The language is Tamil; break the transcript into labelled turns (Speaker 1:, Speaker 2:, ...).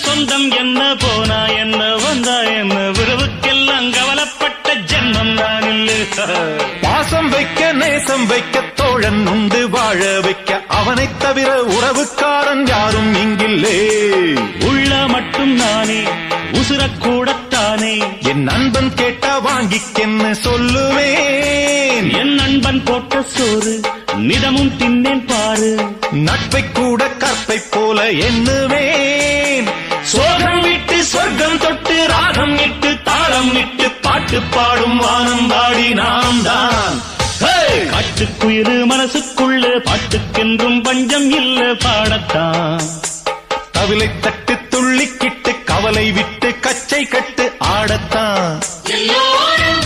Speaker 1: சொந்தம் என்ன போனா என்ன வந்தா என்ன உறவுக்கெல்லாம் கவலைப்பட்ட ஜென்மம் நான் இல்லை.
Speaker 2: பாசம் வைக்க நேசம் வைக்க தோழன் உண்டு வாழ வைக்க அவனைத் தவிர உறவுக்காரன் யாரும் இங்கில்லே.
Speaker 1: உள்ள மட்டும் நானே உசுரக்கூடத்தானே
Speaker 2: என் நண்பன் கேட்டா வாங்கிக்கென்னு சொல்லுவேன்.
Speaker 1: என் நண்பன் போட்ட சோறு நிதமும் தின்னேன் பாரு.
Speaker 2: நட்பை கூட கற்பை போல எண்ணுவேன்.
Speaker 1: சோகம் விட்டு சொர்க்கம் தொட்டு ராகம் இட்டு தாளம் இட்டு பாட்டு பாடும் வானம் பாடி நாம் தான். காட்டுக்குயிரு மனசுக்குள்ள பாட்டுக்கென்றும் பஞ்சம் இல்ல பாடத்தான்.
Speaker 2: தவிலை தட்டு துள்ளிக்கிட்டு கவலை விட்டு கச்சை கட்டு ஆடத்தான்.
Speaker 3: எல்லோரும்